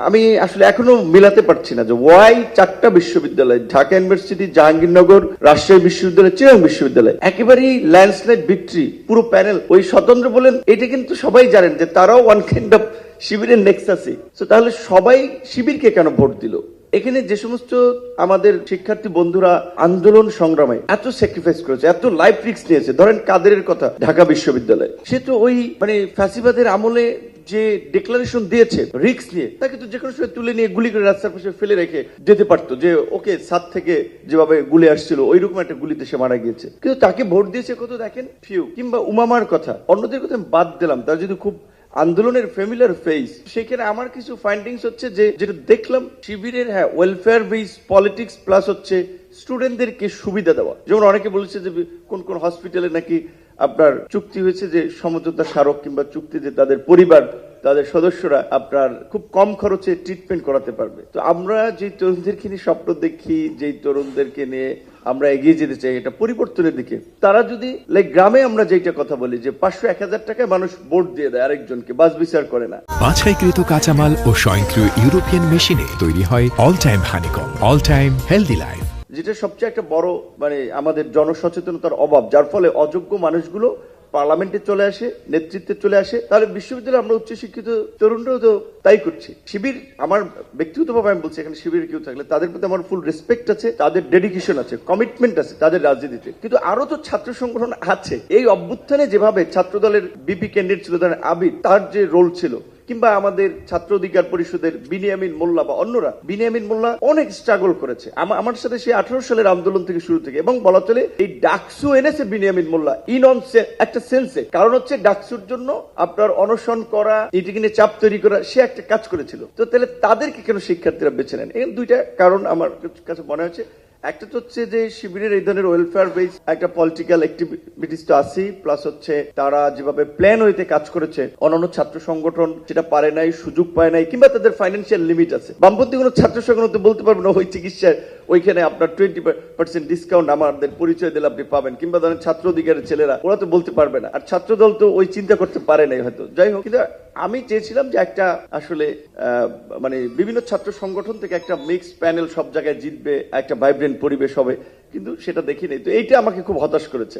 আমি আসলে এখনো মিলাতে পারছি না যে ওয়াই 4টা বিশ্ববিদ্যালয়, ঢাকা ইউনিভার্সিটি, জাহাঙ্গীরনগর, রাজশাহী বিশ্ববিদ্যালয়, চিটাগং বিশ্ববিদ্যালয় একেবারেই ল্যান্ডস্লাইড ভিক্টরি, পুরো প্যানেল। ওই স্বতন্ত্র বলেন, এটা কিন্তু সবাই জানেন যে তারাও ওয়ান কাইন্ড অফ শিবিরের নেক্সাসে। তাহলে সবাই শিবিরকে কেন ভোট দিল? এখানে যে সমস্ত আমাদের শিক্ষার্থী বন্ধুরা আন্দোলন সংগ্রামে এত স্যাক্রিফাইস করেছে, এত লাইফ রিস্ক নিয়েছে, ধরেন কাদেরের কথা, ঢাকা বিশ্ববিদ্যালয়, সে তো ওই ফ্যাসিবাদের আমলে যে ডিক্লারেশন দিয়েছে রিস্ক নিয়ে, তাকে তো যে কোনো সময় তুলে নিয়ে গুলি করে রাস্তার পাশে ফেলে রেখে যেতে পারতো, যে ওকে ছাদ থেকে যেভাবে গুলি আসছিল ওইরকম একটা গুলিতে সে মারা গিয়েছে। কিন্তু তাকে ভোট দিয়েছে কত দেখেন, ফিউ। কিংবা উমামার কথা, অন্যদের কথা আমি বাদ দিলাম, তার যদি খুব আন্দোলনের ফ্যামিলিয়ার ফেস, সেখানে আমার কিছু ফাইন্ডিংস হচ্ছে যে যেটা দেখলাম শিবিরের ওয়েলফেয়ার বেস পলিটিক্স প্লাস হচ্ছে স্টুডেন্টদেরকে সুবিধা দেওয়া। যেমন অনেকে বলেছে যে কোন কোন হসপিটালে নাকি আপনার চুক্তি হয়েছে যে সমঝোতা স্মারক কিংবা চুক্তিতে তাদের পরিবার, তাদের সদস্যরা আপনার খুব কম খরচে ট্রিটমেন্ট করাতে পারবে। তো আমরা যে তরুণদেরকে নিয়ে স্বপ্ন দেখি, যেই তরুণদেরকে নিয়ে আমরা এগিয়ে যেতে চাই এটা পরিবর্তনের দিকে, তারা যদি গ্রামে আমরা যেটা কথা বলি যে 500-1000 টাকায় মানুষ ভোট দিয়ে দেয় আরেকজনকে, বাস বিচার করে না। বাছাইকৃত কাঁচামাল ও স্বয়ংক্রিয় ইউরোপিয়ান মেশিনে তৈরি হয় all time honeycomb, all time healthy life. যেটা সবচেয়ে একটা বড় আমাদের জনসচেতনতার অভাব, যার ফলে অযোগ্য মানুষগুলো পার্লামেন্টে চলে আসে, নেতৃত্বে চলে আসে। তাহলে বিশ্ববিদ্যালয়ে আমরা উচ্চশিক্ষিত তরুণরাও তো তাই করছি। শিবির, আমার ব্যক্তিগতভাবে আমি বলছি, এখানে শিবির কেউ থাকলে তাদের প্রতি আমার ফুল রেসপেক্ট আছে, তাদের ডেডিকেশন আছে, কমিটমেন্ট আছে তাদের রাজনীতিতে। কিন্তু আরো তো ছাত্র সংগঠন আছে। এই অভ্যুত্থানে যেভাবে ছাত্র দলের বিপি ক্যান্ডিডেট ছিল, ধরেন আবির, তার যে রোল ছিল, কিংবা আমাদের ছাত্র অধিকার পরিষদের বিনিয়ামিন মোল্লা বা অন্যরা, বিনিয়ামিন মোল্লা অনেক স্ট্রাগল করেছে আমার সাথে সেই 18 সালের আন্দোলন থেকে শুরু থেকে, এবং বলা চলে এই ডাকসু এনেছে বিনিয়ামিন মোল্লা ইন অন একটা সেন্সে। কারণ হচ্ছে ডাকসুর জন্য আপনার অনশন করা, এটিকে নিয়ে চাপ তৈরি করা, সে একটা কাজ করেছিল। তো তাহলে তাদেরকে কেন শিক্ষার্থীরা বেছে নেন? এখানে দুইটা কারণ আমার কাছে মনে হচ্ছে। একটা তো হচ্ছে যে শিবিরের এই ধরনের ওয়েলফেয়ার বেস একটা পলিটিক্যাল অ্যাক্টিভিটিস তো আছেই, প্লাস হচ্ছে তারা যেভাবে প্ল্যান হইতে কাজ করেছে, অন্যান্য ছাত্র সংগঠন সেটা পারে নাই, সুযোগ পায় নাই, কিংবা তাদের ফাইন্যান্সিয়াল লিমিট আছে। বামপন্থী কোনো ছাত্র সংগঠন তো বলতে পারবে না ওই চিকিৎসার ওইখানে আপনার 20% ডিসকাউন্ট আমাদের পরিচয় দিলে আপনি পাবেন, কিংবা ধরেন ছাত্র অধিকারের ছেলেরা, ওরা তো বলতে পারবে না। আর ছাত্র দল তো ওই চিন্তা করতে পারে নাই হয়তো। যাই হোক, কিন্তু আমি চেয়েছিলাম যে একটা আসলে বিভিন্ন ছাত্র সংগঠন থেকে একটা মিক্সড প্যানেল সব জায়গায় জিতবে, একটা ভাইব্রেন্ট পরিবেশ হবে, কিন্তু সেটা দেখি নাই। তো এইটা আমাকে খুব হতাশ করেছে।